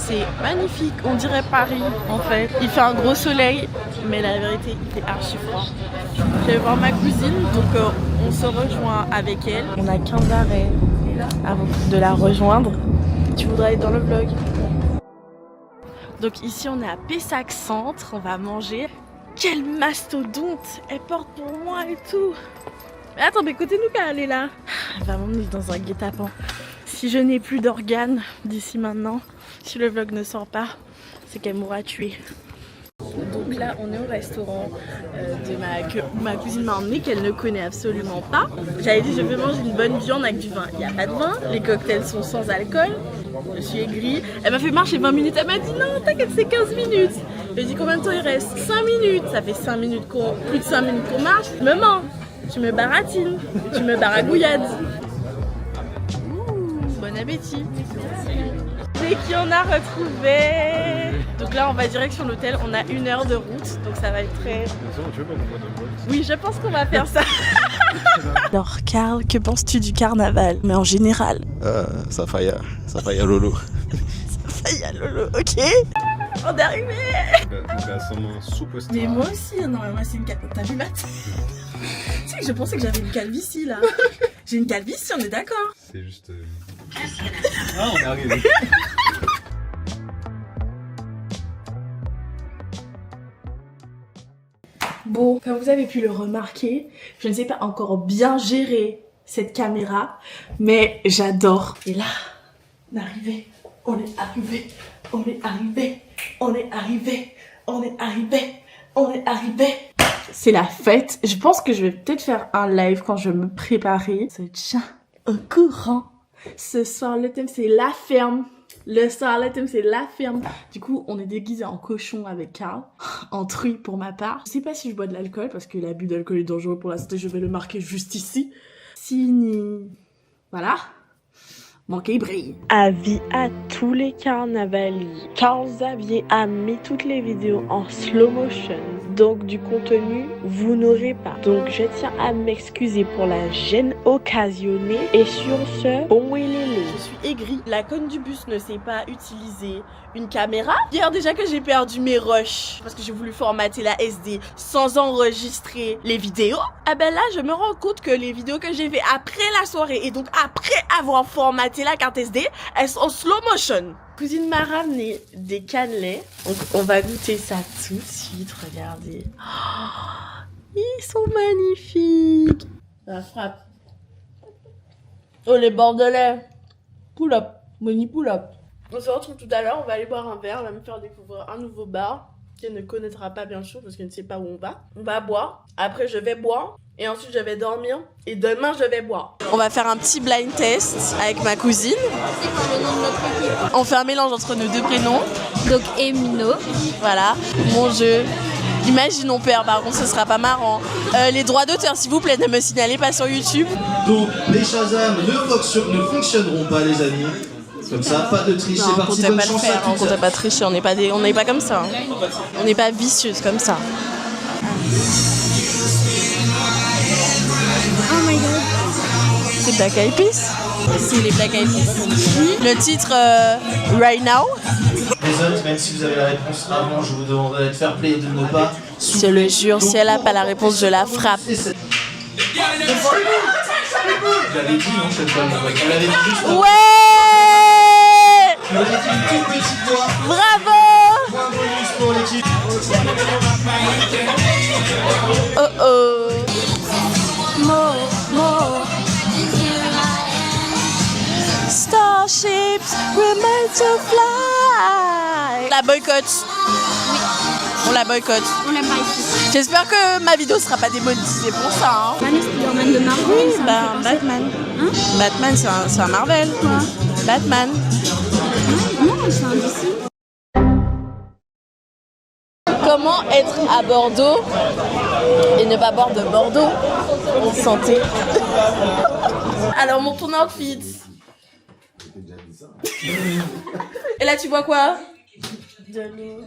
c'est magnifique, on dirait Paris en fait. Il fait un gros soleil, mais la vérité, il fait archi froid. Je vais voir ma cousine, donc on se rejoint avec elle. On a 15 arrêts avant de la rejoindre. Tu voudrais être dans le vlog? Donc ici, on est à Pessac Centre, on va manger. Quelle mastodonte! Elle porte pour moi et tout. Mais attends, mais écoutez-nous quand elle est là. Elle va m'emmener dans un guet-apens. Si je n'ai plus d'organes d'ici maintenant, si le vlog ne sort pas, c'est qu'elle m'aura tuée. Donc là, on est au restaurant que ma cousine m'a emmené, qu'elle ne connaît absolument pas. J'avais dit, je veux manger une bonne viande avec du vin. Il n'y a pas de vin, les cocktails sont sans alcool. Je suis aigrie. Elle m'a fait marcher 20 minutes. Elle m'a dit, non, t'inquiète, c'est 15 minutes. Je lui ai dit, combien de temps il reste? 5 minutes. Ça fait 5 minutes plus de 5 minutes qu'on marche. Tu me mens, tu me baratines, tu me baragouillades. Bon appétit. Et qui on a retrouvé. Donc là on va direction l'hôtel, on a 1 heure de route, donc ça va être très... Oui, je pense qu'on va faire ça. Alors Karl, que penses-tu du carnaval? Mais en général. Ça faille à Lolo. Ça faille à Lolo, ok. On est arrivé. Mais moi aussi, non mais moi c'est une calvitie. T'as vu ma tête? Tu sais que je pensais que j'avais une calvitie là. J'ai une calvitie, on est d'accord? C'est juste... Ah, on est arrivé. Bon, comme vous avez pu le remarquer, je ne sais pas encore bien gérer cette caméra, mais j'adore. Et là, on est arrivé, on est arrivé, on est arrivé, on est arrivé, on est arrivé, on est arrivé. C'est la fête. Je pense que je vais peut-être faire un live quand je vais me préparer. C'est déjà au courant. Ce soir, le thème, c'est la ferme. Le soir, le thème, c'est la ferme. Du coup, on est déguisé en cochon avec Karl. En truie pour ma part. Je sais pas si je bois de l'alcool parce que l'abus d'alcool est dangereux pour la santé. Je vais le marquer juste ici. Sini. Voilà. Manqué brille. Avis à tous les carnavaliers. Karl Xavier a mis toutes les vidéos en slow motion. Donc du contenu, vous n'aurez pas. Donc je tiens à m'excuser pour la gêne occasionnée. Et sur ce, bon wélélé. Je suis aigrie. La conne du bus ne sait pas utiliser une caméra. Hier déjà que j'ai perdu mes rushs parce que j'ai voulu formater la SD sans enregistrer les vidéos. Ah ben là, je me rends compte que les vidéos que j'ai fait après la soirée et donc après avoir formaté la carte SD, elles sont en slow motion. Cousine m'a ramené des cannelés. Donc on va goûter ça tout de suite. Regardez. Oh, ils sont magnifiques. La frappe. Oh les bordelais. Pull up. Money pull up. On se retrouve tout à l'heure. On va aller boire un verre. On va me faire découvrir un nouveau bar qu'elle ne connaîtra pas bien sûr parce qu'elle ne sait pas où on va. On va boire. Après je vais boire. Et ensuite je vais dormir. Et demain je vais boire. On va faire un petit blind test avec ma cousine. On fait un mélange entre nos deux prénoms. Donc Emino. Voilà, mon jeu. Imagine on perd, par contre ce sera pas marrant. Les droits d'auteur s'il vous plaît, ne me signalez pas sur YouTube. Donc les Shazam ne fonctionneront pas les amis. Comme ça, pas de triche, c'est parti, bonne chance à On toutes. comptait pas tricher, on n'est pas comme ça. Hein. On n'est pas vicieuse comme ça. Oh my god. C'est Black Eyed Peas. C'est les Black Eyed Peas. Le titre Right Now. Les autres, même si vous avez la réponse avant, je vous demanderai de faire play et de ne pas... Je le jure, si elle a pas la réponse, je la frappe. Vous l'avez dit, non, cette fois, vous l'avez dit juste avant. Ouais. Vous l'avez dit une toute petite voix. Bravo. Point bonus pour l'équipe. Oh oh. More. Starships were meant to fly. La boycotte. On la boycotte. On l'aime pas ici. J'espère que ma vidéo sera pas démonétisée pour ça. Hein. Batman, Spider-Man de Marvel. Oui, ça me bah, fait penser. Batman. Hein? Batman, c'est un Marvel. Quoi? Batman. Non, c'est un DC. Comment être à Bordeaux et ne pas boire de Bordeaux? Santé. Alors, mon ton outfit. Et là, tu bois quoi? De l'eau.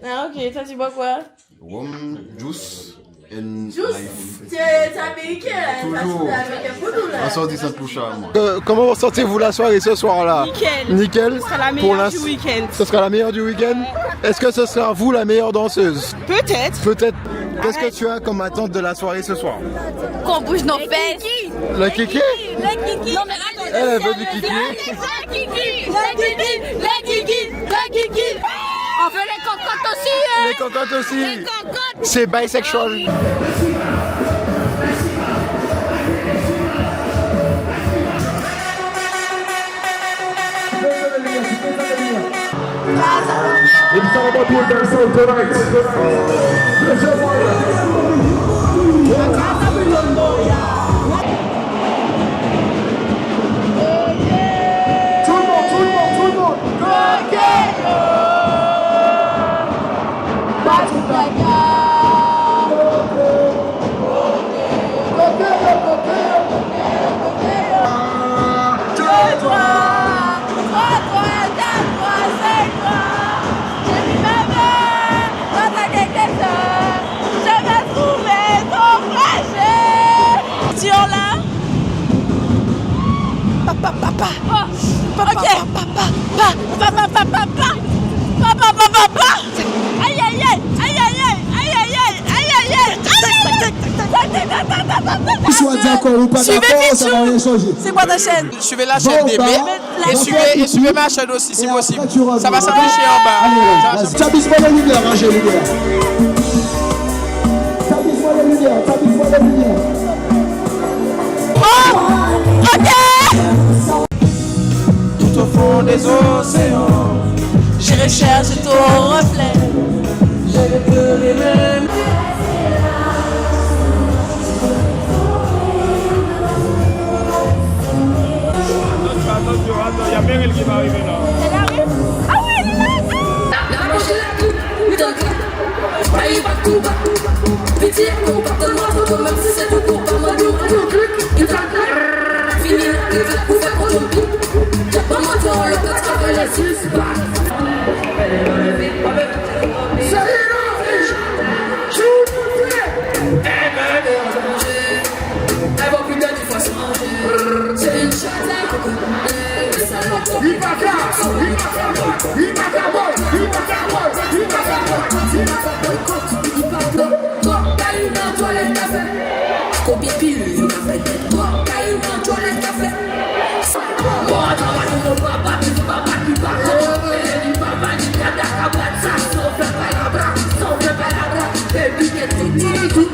Ah, ok. Toi, tu bois quoi? Rhum, juice, t'es américain là, Toujours. avec un photo là. Ressortissez pour moi. Comment sentez-vous la soirée ce soir-là? Nickel. Nickel. Ce sera la Pour meilleure du l'instant, week-end. ce sera la meilleure du week-end. Est-ce que ce sera vous la meilleure danseuse? Peut-être. Peut-être. Qu'est-ce que tu as comme attente de la soirée ce soir? Qu'on bouge nos fesses. Le kiki? Le kiki. Elle veut du kiki. On veut les cocottes aussi, hein. Les cocottes aussi. Les cocottes. C'est bisexual. C'est quoi ta chaîne? Suivez la chaîne DB et suivez ma chaîne aussi si possible. Ça va s'afficher en bas. Tapis-moi les lumières, hein, j'ai lumière. Tapis-moi les lumières, tapis-moi les lumières. Tout au fond des océans, J'irai chercher ton reflet. j'ai que les mêmes. Il y a Meryl qui va arriver là. Elle arrive? Ah oui, elle est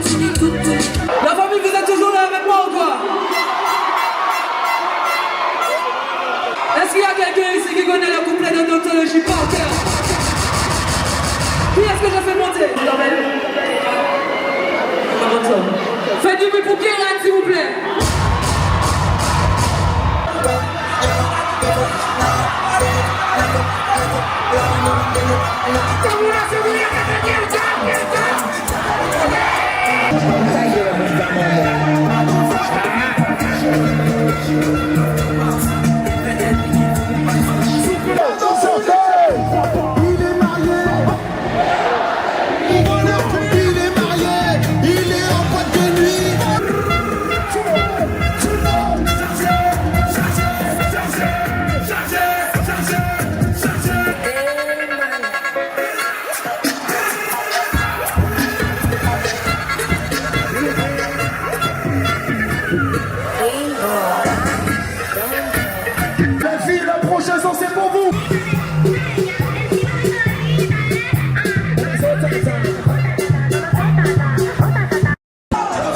La famille, vous êtes toujours là avec moi ou quoi? Est-ce qu'il y a quelqu'un ici qui connaît le couplet de Dr. J. Parker? Qui est-ce que je fais monter? Faites du bruit pour Kéran, s'il vous plaît.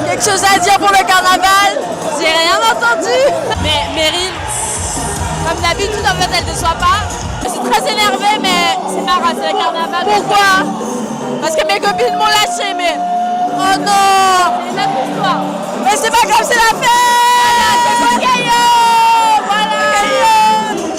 Quelque chose à dire pour le carnaval? J'ai rien entendu. Mais Meryl, comme d'habitude, en fait, elle ne soit pas. Je suis très énervée, mais c'est pas grave, c'est le carnaval. Pourquoi? Parce que mes copines m'ont lâché, mais... Oh non! C'est une autre histoire. Mais c'est pas grave, c'est la fête! C'est pas gaillot! Voilà!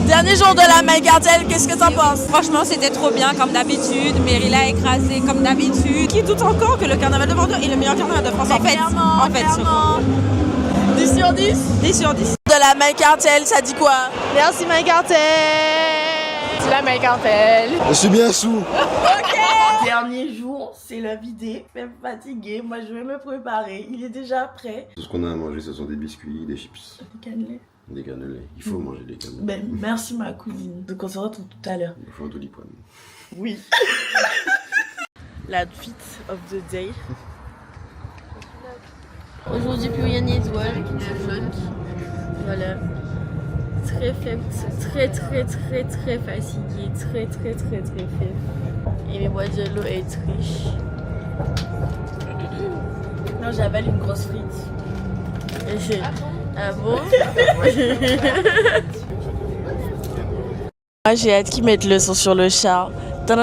Dernier jour de la main gardienne, qu'est-ce que t'en penses? Franchement, c'était trop bien comme d'habitude. Meryl a écrasé comme d'habitude. Qui doute encore que le carnaval de Bordeaux est le meilleur carnaval de France? En fait, Clairement. 10 sur 10? 10 sur 10. De la Mike Cartel, ça dit quoi? Merci Mike Cartel. C'est la Mike Cartel. Je suis bien sous. Dernier jour, c'est la vidéo. Je suis fatiguée, moi je vais me préparer. Il est déjà prêt. Tout ce qu'on a à manger, ce sont des biscuits, des chips, Des cannelés. des cannelés. Il faut manger des cannelés. Ben, merci ma cousine. Donc on se retrouve tout à l'heure. Il faut un doliprane. Oui. L'outfit of the day. Aujourd'hui, plus rien n'est étoile. Voilà. Très faible, très fatiguée, très faible. Et mes boîtes de l'eau est riche. Non, j'avale une grosse frite. Ah bon? Moi j'ai hâte qu'ils mettent le son sur le char. I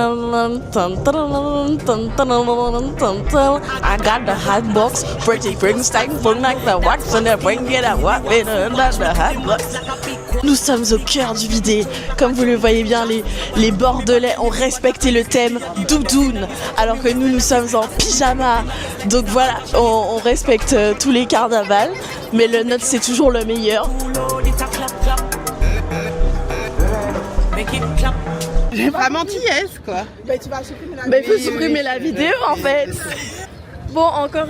got the hot box, pretty Frankenstein, fun like the wax and the bring it up, what the hot box. Nous sommes au cœur du vidé. Comme vous le voyez bien, les Bordelais ont respecté le thème doudoune, alors que nous sommes en pyjama. Donc voilà, on respecte tous les carnavals, mais le nôtre c'est toujours le meilleur. J'ai vraiment tièse, quoi. Mais il faut supprimer la vidéo en fait. Bon, encore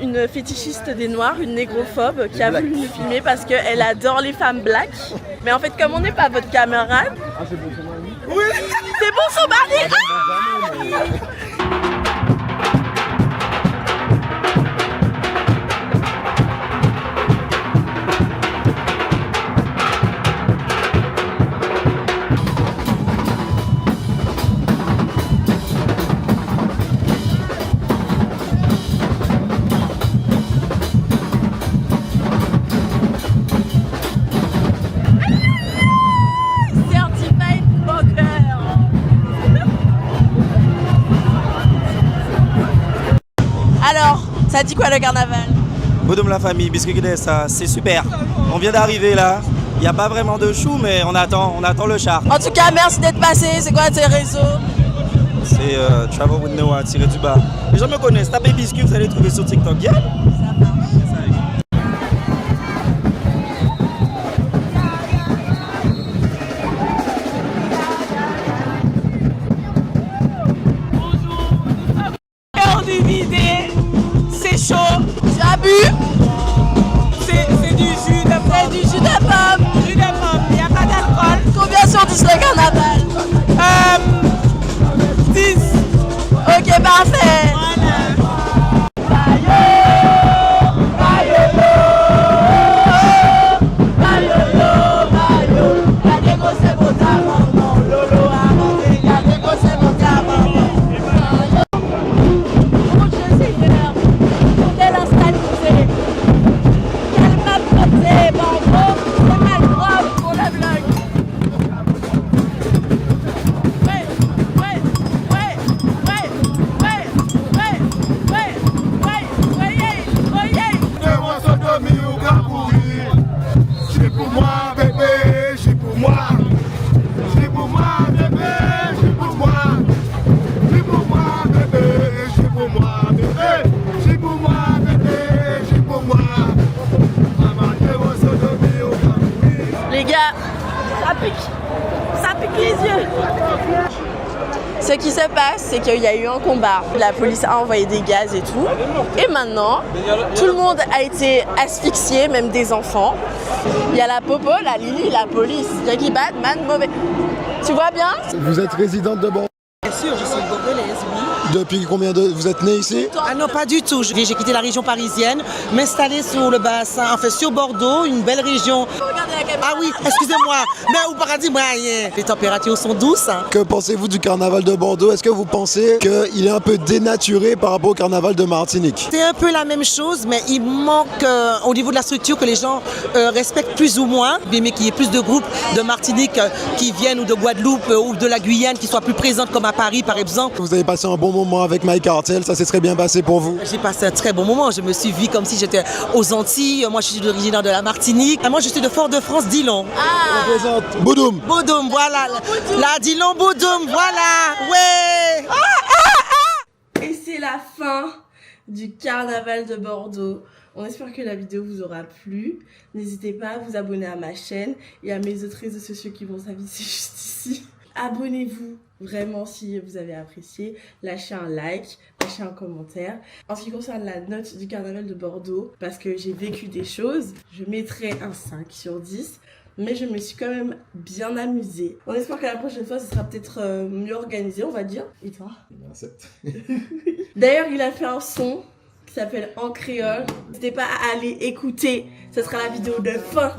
une fétichiste des Noirs, une négrophobe qui a voulu nous filmer parce qu'elle adore les femmes black. Mais en fait, comme on n'est pas votre camarade... c'est bon son mari. Oui. C'est bon son mari. Alors, ça dit quoi le carnaval? Bodum la famille, biscuit ça, c'est super. On vient d'arriver là. Il n'y a pas vraiment de chou, mais on attend le char. En tout cas, merci d'être passé. C'est quoi tes réseaux? C'est Travel with Noah, tiré du bas. Les gens me connaissent. Tapez biscuit, vous allez trouver sur TikTok. Yeah. C'est chaud. Tu as bu? C'est du jus de pomme. C'est du jus de pomme. Jus de pomme, il n'y a pas d'alcool. Combien sur 10 le carnaval? 10. Ok, parfait. Les gars, ça pique les yeux. Ce qui se passe, c'est qu'il y a eu un combat. La police a envoyé des gaz et tout. Et maintenant, tout le monde a été asphyxié, même des enfants. Il y a la popo, la Lily, la police. Jackie Batman, mauvais. Tu vois bien? Vous êtes résidente de Bordeaux? Bien sûr, je suis bordelaise, oui. Depuis combien de... Vous êtes née ici? Ah non, pas du tout. J'ai quitté la région parisienne, m'installer sur le bassin, enfin sur Bordeaux, une belle région. Ah oui, excusez-moi, mais au paradis, moi, les températures sont douces. Hein. Que pensez-vous du carnaval de Bordeaux? Est-ce que vous pensez qu'il est un peu dénaturé par rapport au carnaval de Martinique? C'est un peu la même chose, mais il manque au niveau de la structure que les gens respectent plus ou moins. Mais qu'il y ait plus de groupes de Martinique qui viennent ou de Guadeloupe ou de la Guyane qui soient plus présentes comme à Paris par exemple. Vous avez passé un bon moment avec Mike Cartel, ça s'est très bien passé pour vous? J'ai passé un très bon moment, je me suis vue comme si j'étais aux Antilles. Moi je suis originaire de la Martinique. Moi je suis de Fort-de-France, Dillon. On présente Boudoum. Boudoum, voilà. La Dillon Boudoum, voilà. Ouais. Et c'est la fin du carnaval de Bordeaux. On espère que la vidéo vous aura plu. N'hésitez pas à vous abonner à ma chaîne et à mes autres réseaux sociaux qui vont s'afficher juste ici. Abonnez-vous vraiment si vous avez apprécié. Lâchez un like, lâchez un commentaire. En ce qui concerne la note du carnaval de Bordeaux, parce que j'ai vécu des choses, je mettrai un 5 sur 10. Mais je me suis quand même bien amusée. On espère que la prochaine fois, ce sera peut-être mieux organisé, on va dire. Et toi? D'ailleurs, il a fait un son qui s'appelle En Créole. N'hésitez pas à aller écouter. Ce sera la vidéo de fin.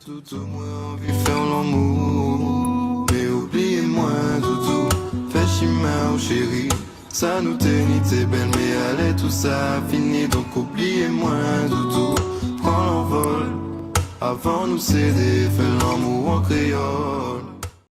Tout au moins envie faire l'amour. Mais oubliez-moi, doudou. Fais chimère, chérie. Ça nous tenait, t'es belle, mais allez, tout ça a fini. Donc oubliez-moi, doudou. Prends l'envol. Avant nous céder, fais l'amour en créole.